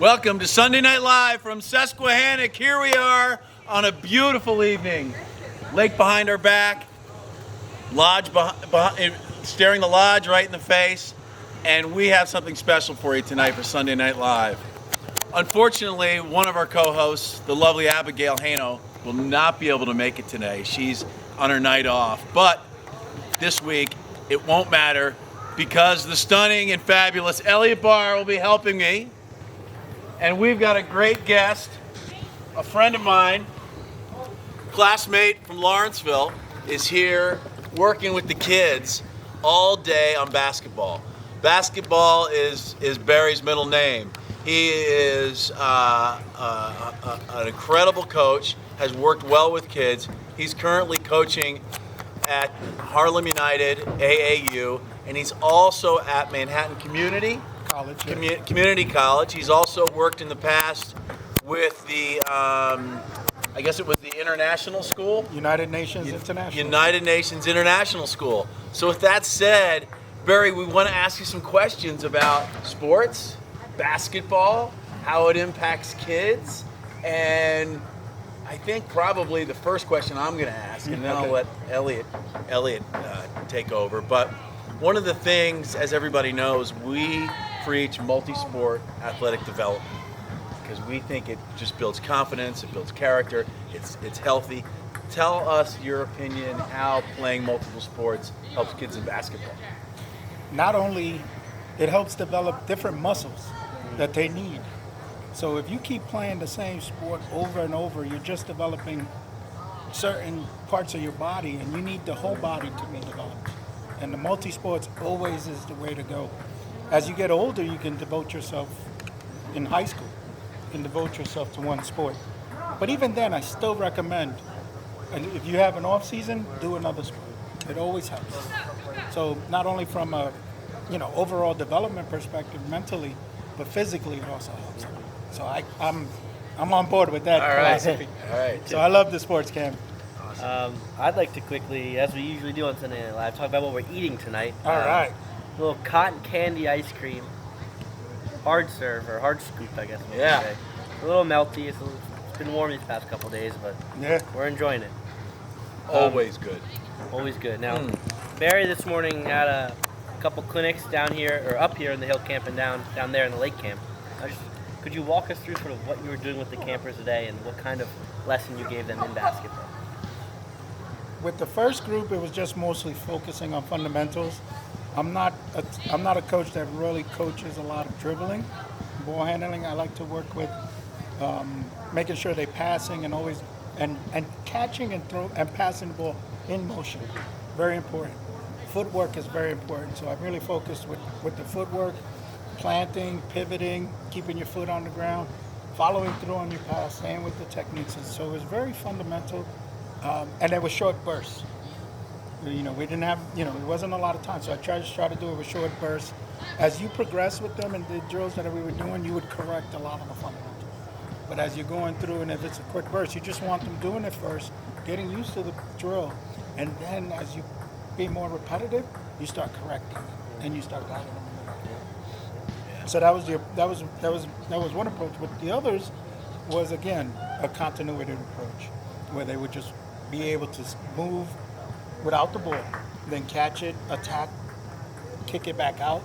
Welcome to Sunday Night Live from Susquehannock. Here we are on a beautiful evening. Lake behind our back, lodge staring the lodge right in the face, and we have something special for you tonight for Sunday Night Live. Unfortunately, one of our co-hosts, the lovely Abigail Hano, will not be able to make it today. She's on her night off. But this week, it won't matter because the stunning and fabulous Elliot Barr will be helping me. And we've got a great guest, a friend of mine, classmate from Lawrenceville, is here working with the kids all day on basketball. Basketball is Barry's middle name. He is an incredible coach, has worked well with kids. He's currently coaching at Harlem United, AAU, and he's also at Manhattan Community College. He's also worked in the past with the, I guess it was the International School? United Nations International School. So with that said, Barry, we want to ask you some questions about sports, basketball, how it impacts kids, and I think probably the first question I'm going to ask, and then I'll let Elliot take over. But one of the things, as everybody knows, we preach multi-sport athletic development because we think it just builds confidence, it builds character, it's healthy. Tell us your opinion how playing multiple sports helps kids in basketball. Not only it helps develop different muscles that they need. So if you keep playing the same sport over and over, you're just developing certain parts of your body, and you need the whole body to be developed. And the multi-sports always is the way to go. As you get older, you can devote yourself, in high school, you can devote yourself to one sport. But even then, I still recommend, and if you have an off season, do another sport. It always helps. So not only from a overall development perspective mentally, but physically it also helps. So I'm on board with that philosophy. All right. So I love the sports camp. I'd like to quickly, as we usually do on Sunday Night Live, talk about what we're eating tonight. All right. A little cotton candy ice cream, hard serve, or hard scoop, I guess. Yeah. Say. A little melty. It's been warm these past couple days, but we're enjoying it. Always good. Always good. Now, Barry this morning had a couple clinics down here, or up here in the Hill Camp and down there in the Lake Camp. Could you walk us through sort of what you were doing with the campers today and what kind of lesson you gave them in basketball? With the first group, it was just mostly focusing on fundamentals. I'm not a coach that really coaches a lot of dribbling, ball handling. I like to work with making sure they're passing and always and catching and passing the ball in motion. Very important. Footwork is very important. So I really focused with the footwork, planting, pivoting, keeping your foot on the ground, following through on your pass, staying with the techniques. And so it was very fundamental, and there was short bursts. We didn't have, it wasn't a lot of time. So I tried to do it with short bursts. As you progress with them and the drills that we were doing, you would correct a lot of the fundamentals. But as you're going through, and if it's a quick burst, you just want them doing it first, getting used to the drill, and then as you be more repetitive, you start correcting, and you start guiding them. So that was one approach. But the others was again a continuity approach, where they would just be able to move without the ball, then catch it, attack, kick it back out,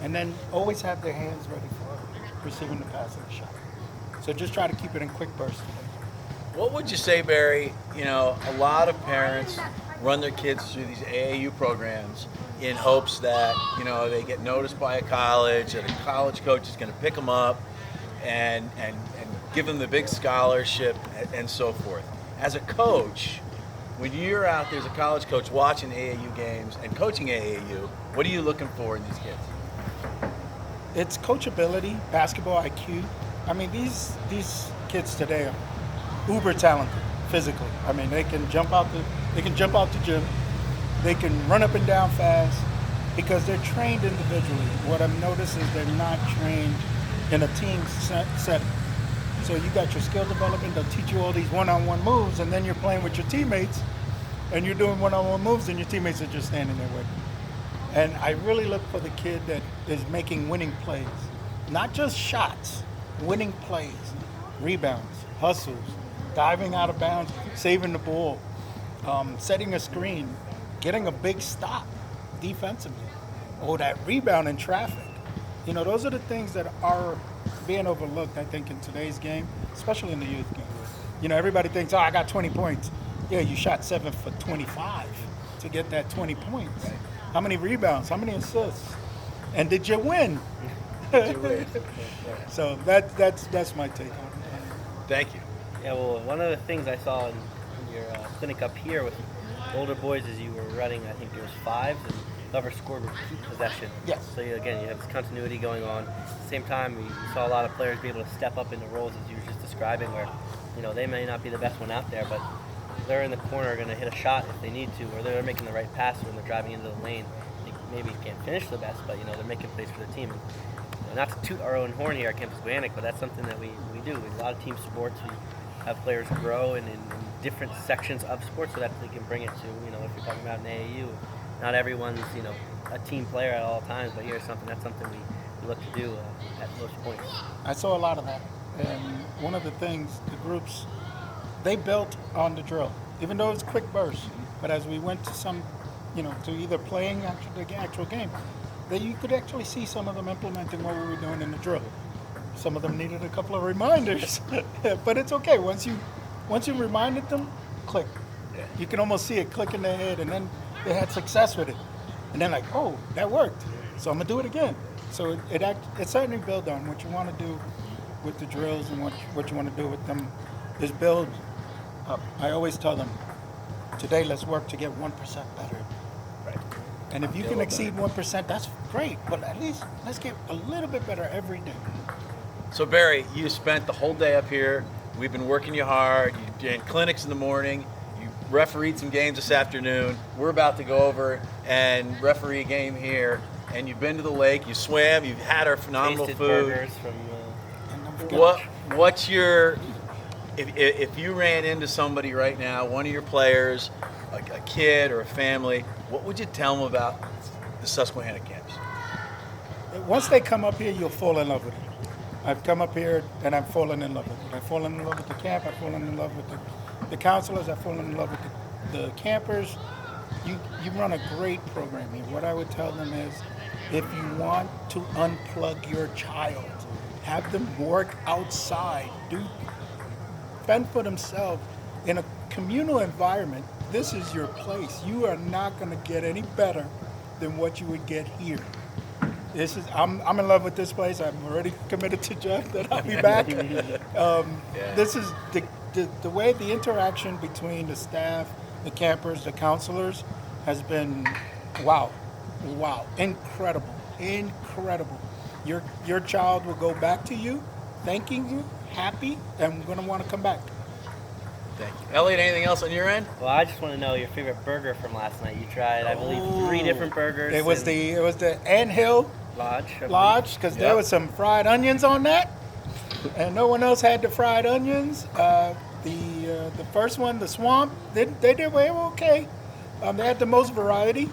and then always have their hands ready for receiving the pass and the shot. So just try to keep it in quick bursts. What would you say, Barry? A lot of parents run their kids through these AAU programs in hopes that, they get noticed by a college, and a college coach is going to pick them up and give them the big scholarship and so forth. As a coach, when you're out there as a college coach watching AAU games and coaching AAU, what are you looking for in these kids? It's coachability, basketball IQ. I mean, these kids today are uber talented physically. I mean, they can jump out the gym, they can run up and down fast because they're trained individually. What I've noticed is they're not trained in a team setting. So you got your skill development, they'll teach you all these one-on-one moves, and then you're playing with your teammates, and you're doing one-on-one moves, and your teammates are just standing there waiting. And I really look for the kid that is making winning plays. Not just shots, winning plays, rebounds, hustles, diving out of bounds, saving the ball, setting a screen, getting a big stop defensively, or that rebound in traffic. You know, those are the things that are being overlooked, I think, in today's game, especially in the youth game. You know, everybody thinks, oh, I got 20 points. Yeah, you shot 7 for 25 to get that 20 points. Right. How many rebounds? How many assists? And did you win? So that's my take on it. Thank you. Yeah, well, one of the things I saw in your clinic up here with older boys is you were running, I think it was 5s, and whoever scored would keep possession. Yes. So again, you have this continuity going on. At the same time, you saw a lot of players be able to step up into roles as you were just describing, where they may not be the best one out there, but they're in the corner going to hit a shot if they need to, or they're making the right pass when they're driving into the lane. They maybe can't finish the best, but they're making plays for the team. And not to toot our own horn here at Campus Susquehannock, but that's something that we do. In a lot of team sports, we have players grow in different sections of sports so that they can bring it to, if you're talking about an AAU, not everyone's, a team player at all times, but here's something we look to do at most points. I saw a lot of that. And one of the things, the groups, they built on the drill, even though it's quick bursts. But as we went to some, to either playing the actual game, that you could actually see some of them implementing what we were doing in the drill. Some of them needed a couple of reminders, but it's okay. Once you reminded them, click. Yeah. You can almost see it click in their head, and then they had success with it. And then like, oh, that worked. So I'm gonna do it again. So it certainly builds on what you want to do with the drills and what you want to do with them is build up. I always tell them, today let's work to get 1% better. Right. And if you can exceed 1%, that's great. But at least let's get a little bit better every day. So Barry, you spent the whole day up here. We've been working you hard. You did clinics in the morning. You refereed some games this afternoon. We're about to go over and referee a game here. And you've been to the lake. You swam. You've had our phenomenal Tasted food. Burgers from. What's your if you ran into somebody right now, one of your players, a kid or a family, what would you tell them about the Susquehannock camps? Once they come up here, you'll fall in love with it. I've come up here and I've fallen in love with it. I've fallen in love with the camp. I've fallen in love with the counselors. I've fallen in love with the campers. You run a great program here. What I would tell them is, if you want to unplug your child, have them work outside, fend for themselves in a communal environment. This is your place. You are not going to get any better than what you would get here. I'm in love with this place. I'm already committed to Jeff that I'll be back. This is the way the interaction between the staff, the campers, the counselors has been wow, incredible. Your child will go back to you, thanking you, happy, and going to want to come back. Thank you. Elliot, anything else on your end? Well, I just want to know your favorite burger from last night. You tried, I believe, 3 different burgers. It was the Ant Hill Lodge, because there was some fried onions on that, and no one else had the fried onions. The first one, the Swamp, they did well, okay. They had the most variety,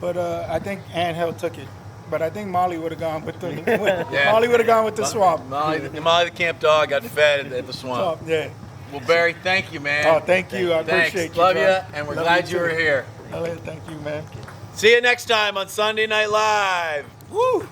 but I think Ant Hill took it. But I think Molly would have gone with the Swamp. Molly, the camp dog, got fed at the Swamp. Yeah. Well, Barry, thank you, man. Oh, thank you. I appreciate you. Love you, and we're glad you were here. Elliot, thank you, man. See you next time on Sunday Night Live. Woo!